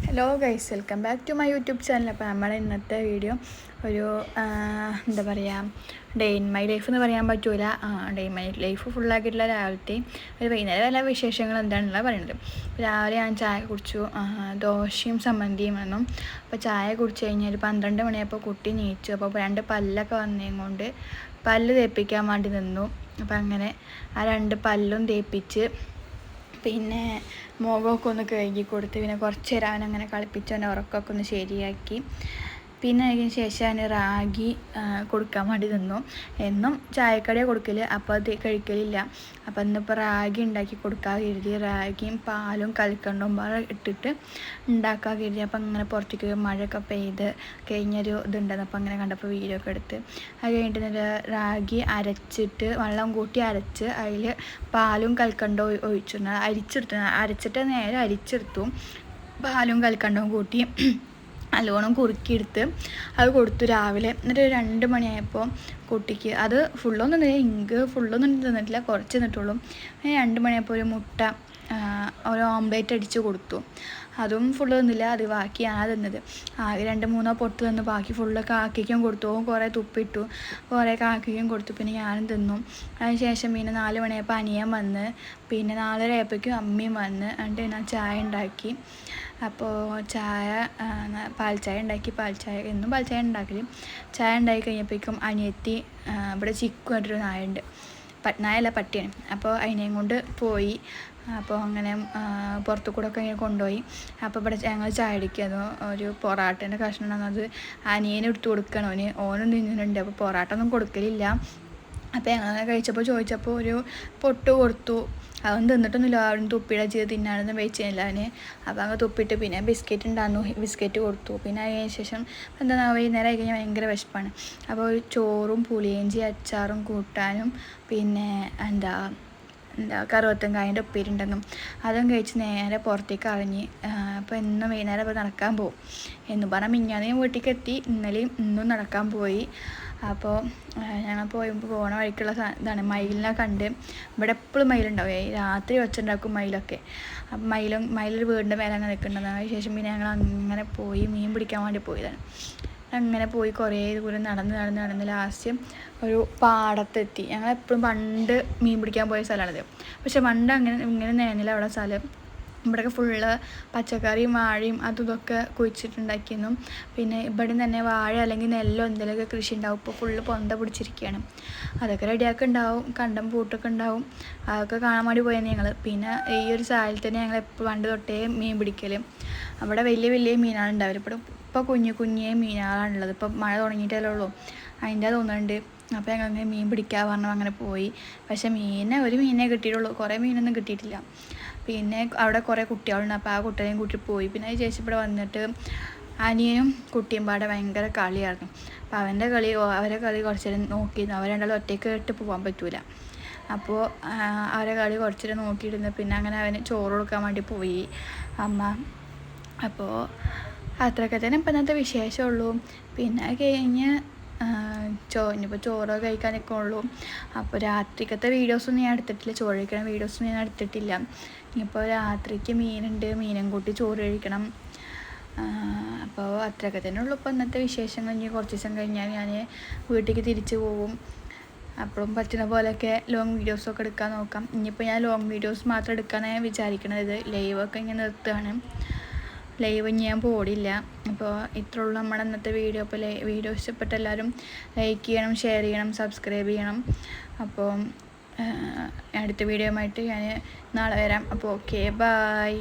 Hello guys, welcome back to my YouTube channel. അപ്പോൾ നമ്മുടെ ഇന്നത്തെ വീഡിയോ ഒരു എന്താ പറയുക, ഡേ ഇൻ മൈ ലൈഫ് എന്ന് പറയാൻ പറ്റൂല. ഡേ ഇൻ മൈ ലൈഫ് ഫുള്ളാക്കിയിട്ടുള്ള രാവിലത്തെ ഒരു വൈകുന്നേരം എല്ലാ വിശേഷങ്ങൾ എന്താണെന്നുള്ള പറയുന്നത്. രാവിലെ ഞാൻ ചായ കുടിച്ചു, ദോശയും ചമ്മന്തിയും വന്നു. അപ്പോൾ ചായ കുടിച്ച് കഴിഞ്ഞാൽ ഒരു 12 മണിയായപ്പോൾ കുട്ടി നീച്ചു. അപ്പോൾ 2 പല്ലൊക്കെ വന്നതും കൊണ്ട് പല്ല് തേപ്പിക്കാൻ വേണ്ടി നിന്നു. അപ്പോൾ അങ്ങനെ ആ 2 പല്ലും തേപ്പിച്ച് പിന്നെ മുഖമൊക്കെ ഒന്ന് കഴുകി കൊടുത്ത് പിന്നെ കുറച്ച് നേരം അവനങ്ങനെ കളിപ്പിച്ച് അവൻ്റെ ഉറക്കമൊക്കെ ഒന്ന് ശരിയാക്കി. പിന്നെ അതിന് ശേഷം ഞാൻ റാഗി കൊടുക്കാൻ വേണ്ടി നിന്നു. എന്നും ചായക്കടിയാണ് കൊടുക്കൽ, അപ്പോൾ അത് കഴിക്കലില്ല. അപ്പോൾ ഇന്നിപ്പോൾ റാഗി ഉണ്ടാക്കി കൊടുക്കാൻ കരുതി. റാഗിയും പാലും കൽക്കണ്ടവും പാടെ ഇട്ടിട്ട് ഉണ്ടാക്കാൻ കരുതി. അപ്പോൾ അങ്ങനെ പുറത്തേക്ക് മഴയൊക്കെ പെയ്ത് കഴിഞ്ഞൊരു ഇതുണ്ടെന്ന് അപ്പോൾ അങ്ങനെ കണ്ടപ്പോൾ വീഡിയോ ഒക്കെ എടുത്ത് അത് കഴിഞ്ഞിട്ട് റാഗി അരച്ചിട്ട് വെള്ളം കൂട്ടി അരച്ച് അതിൽ പാലും കൽക്കണ്ടവും ഒഴിച്ചു അരച്ചിട്ട് നേരെ അരിച്ചെടുത്തു. പാലും കൽക്കണ്ടവും കൂട്ടി നല്ലോണം കുറുക്കിയെടുത്ത് അത് കൊടുത്തു രാവിലെ. എന്നിട്ട് 2 മണിയായപ്പോൾ കുട്ടിക്ക് അത് ഫുള്ളൊന്നും ഫുള്ളൊന്നും തിന്നിട്ടില്ല, കുറച്ച് തിന്നിട്ടുള്ളൂ. 2 മണിയായപ്പോൾ ഒരു മുട്ട ഒരു ഓംലേറ്റ് അടിച്ച് കൊടുത്തു. അതും ഫുള്ള് തിന്നില്ല, അത് ബാക്കിയാണ് തിന്നത്. ആകെ 2-3 പൊട്ട് തന്നു, ബാക്കി ഫുള്ള് കാക്കയ്ക്കും കൊടുത്തു. കുറേ തുപ്പിട്ടു, കുറേ കാക്കയ്ക്കും കൊടുത്തു. പിന്നെ ഞാനും തിന്നു. അതിന് ശേഷം പിന്നെ 4 മണിയായപ്പോൾ അനിയൻ വന്ന്, പിന്നെ 4:30 ആയപ്പോഴേക്കും അമ്മയും വന്ന്. എന്നിട്ട് ഞാൻ ചായ ഉണ്ടാക്കി. അപ്പോൾ പാൽ ചായ ഉണ്ടാക്കി. എന്നും പാൽ ചായ ഉണ്ടാക്കൽ. ചായ ഉണ്ടാക്കി കഴിഞ്ഞപ്പോഴേക്കും അനിയത്തി ഇവിടെ ചിക്കു പറഞ്ഞിട്ടൊരു നായുണ്ട്, നായല്ല പട്ടിയാണ്. അപ്പോൾ അതിനെയും കൊണ്ട് പോയി. അപ്പോൾ അങ്ങനെ പുറത്തു കൂടെ ഒക്കെ ഇങ്ങനെ കൊണ്ടുപോയി. അപ്പോൾ ഇവിടെ ഞങ്ങൾ ചായ അടിക്കുക. ഒരു പൊറാട്ടേൻ്റെ കഷ്ണം ഉണ്ടെന്നത് അനിയന് എടുത്ത് കൊടുക്കണം. ഓനും തിന്നുന്നുണ്ട്. അപ്പോൾ പൊറാട്ട ഒന്നും കൊടുക്കലില്ല. അപ്പോൾ ഞങ്ങൾ ചോദിച്ചപ്പോൾ ഒരു പൊട്ട് കൊടുത്തു. അതൊന്നും തിന്നിട്ടൊന്നുമില്ല, അവിടെ തുപ്പിയുടെ ചെയ്ത് തിന്നാനൊന്നും വെച്ചില്ല അവന്. അപ്പോൾ അങ്ങ് തുപ്പിയിട്ട് പിന്നെ ബിസ്ക്കറ്റ് ഉണ്ടായിരുന്നു, ബിസ്ക്കറ്റ് കൊടുത്തു. പിന്നെ അതിന് ശേഷം എന്താ വൈകുന്നേരം ആയി കഴിഞ്ഞാൽ ഭയങ്കര വിശപ്പാണ്. അപ്പോൾ ഒരു ചോറും പുളിയിഞ്ചി അച്ചാറും കൂട്ടാനും പിന്നെ എന്താ കറുവത്തങ്കായൻ്റെ ഉപ്പേരിണ്ടെന്നും അതും കഴിച്ച് നേരെ പുറത്തേക്ക് ഇറങ്ങി. അപ്പോൾ എന്നും വൈകുന്നേരം ഇപ്പോൾ നടക്കാൻ പോകും എന്ന് പറഞ്ഞാൽ മിഞ്ഞാന്ന് ഞാൻ വീട്ടിലേക്ക് എത്തി. ഇന്നും നടക്കാൻ പോയി. അപ്പോൾ ഞങ്ങൾ പോകണ വഴിക്കുള്ള ഇതാണ്, മയിലിനെ കണ്ട്. ഇവിടെ എപ്പോഴും മയിലുണ്ടാവും, രാത്രി വെച്ചുണ്ടാക്കും മയിലൊക്കെ. അപ്പം മയിലൊരു വീടിൻ്റെ മേലെ അങ്ങനെ നിൽക്കുന്നുണ്ടാവും. അതിന് ശേഷം പിന്നെ ഞങ്ങൾ അങ്ങനെ പോയി മീൻ പിടിക്കാൻ വേണ്ടി പോയതാണ്. അങ്ങനെ പോയി കുറേ ദൂരം നടന്ന് ലാസ്റ്റ് ഒരു പാടത്തെത്തി. ഞങ്ങളെപ്പോഴും പണ്ട് മീൻ പിടിക്കാൻ പോയ സ്ഥലമാണിത്. പക്ഷെ പണ്ട് ഇങ്ങനെ നേനില്ല അവിടെ സ്ഥലം. ഇവിടെയൊക്കെ ഫുള്ള് പച്ചക്കറിയും വാഴയും അതും ഇതൊക്കെ കുഴിച്ചിട്ടുണ്ടാക്കിയെന്നും. പിന്നെ ഇവിടെ തന്നെ വാഴ അല്ലെങ്കിൽ നെല്ലോ എന്തെങ്കിലുമൊക്കെ കൃഷി ഉണ്ടാവും. ഇപ്പോൾ ഫുള്ള് പൊന്ത പിടിച്ചിരിക്കുകയാണ്. അതൊക്കെ റെഡിയാക്കി ഉണ്ടാവും, കണ്ടം പൂട്ടൊക്കെ ഉണ്ടാവും. അതൊക്കെ കാണാൻ വേണ്ടി പോയെന്ന് ഞങ്ങൾ. പിന്നെ ഈ ഒരു സാലിൽ തന്നെ ഞങ്ങൾ പണ്ട് തൊട്ടേ മീൻ പിടിക്കൽ. അവിടെ വലിയ വലിയ മീനാണ് ഉണ്ടാവില്ല. ഇപ്പോൾ കുഞ്ഞു മീനുകളാണുള്ളത്. ഇപ്പോൾ മഴ തുടങ്ങിയിട്ടല്ലേ ഉള്ളൂ, അതിൻ്റെ തോന്നുന്നുണ്ട്. അപ്പോൾ ഞങ്ങൾ അങ്ങനെ മീൻ പിടിക്കാൻ പറഞ്ഞു അങ്ങനെ പോയി. പക്ഷേ ഒരു മീനേ കിട്ടിയിട്ടുള്ളൂ, കുറേ മീനൊന്നും കിട്ടിയിട്ടില്ല. പിന്നെ അവിടെ കുറേ കുട്ടികളുണ്ട്. അപ്പോൾ ആ കുട്ടികളെയും കൂട്ടി പോയി. പിന്നെ അതിന് ശേഷം ഇവിടെ വന്നിട്ട് അനിയനും കുട്ടിയും പാടെ ഭയങ്കര കളിയായിരുന്നു. അപ്പോൾ അവരെ കളി കുറച്ച് നേരം നോക്കിയിരുന്നു. അവർ രണ്ടാളും ഒറ്റയ്ക്ക് ഇട്ട് പോകാൻ പറ്റൂല. അപ്പോൾ അവരെ കളി കുറച്ച് നേരം നോക്കിയിരുന്നു. പിന്നെ അങ്ങനെ അവന് ചോറ് കൊടുക്കാൻ വേണ്ടി പോയി അമ്മ. അപ്പോൾ അത്രയൊക്കെ തന്നെ ഇപ്പം ഇന്നത്തെ വിശേഷമുള്ളൂ. പിന്നെ കഴിഞ്ഞ് ഇനിയിപ്പോൾ ചോറ് കഴിക്കാനൊക്കെ ഉള്ളൂ. അപ്പോൾ രാത്രിക്കത്തെ വീഡിയോസൊന്നും ഞാൻ എടുത്തിട്ടില്ല, ചോറ് കഴിക്കണ വീഡിയോസൊന്നും ഞാൻ എടുത്തിട്ടില്ല. ഇനിയിപ്പോൾ രാത്രിക്ക് മീനുണ്ട്, മീനും കൂട്ടി ചോറ് കഴിക്കണം. അപ്പോൾ അത്രയൊക്കെ തന്നെ ഉള്ളൂ ഇപ്പോൾ ഇന്നത്തെ വിശേഷങ്ങൾ. ഇനി കുറച്ച് ദിവസം കഴിഞ്ഞാൽ ഞാൻ വീട്ടിലേക്ക് തിരിച്ചു പോകും. അപ്പോഴും പറ്റുന്ന പോലെയൊക്കെ ലോങ് വീഡിയോസൊക്കെ എടുക്കാൻ നോക്കാം. ഇനിയിപ്പോൾ ഞാൻ ലോങ് വീഡിയോസ് മാത്രം എടുക്കാനാണ് വിചാരിക്കണത്. ലൈവൊക്കെ ഇങ്ങനെ നിർത്തുകയാണ്, ലൈവ് ഞാൻ പോടില്ല. അപ്പോൾ ഇത്രേ ഉള്ളൂ നമ്മുടെ ഇന്നത്തെ വീഡിയോ. അപ്പോൾ വീഡിയോ ഇഷ്ടപ്പെട്ട എല്ലാവരും ലൈക്ക് ചെയ്യണം, ഷെയർ ചെയ്യണം, സബ്സ്ക്രൈബ് ചെയ്യണം. അപ്പോൾ അടുത്ത വീഡിയോ ആയിട്ട് ഞാൻ നാളെ വരാം. അപ്പോൾ ഓക്കെ, ബൈ.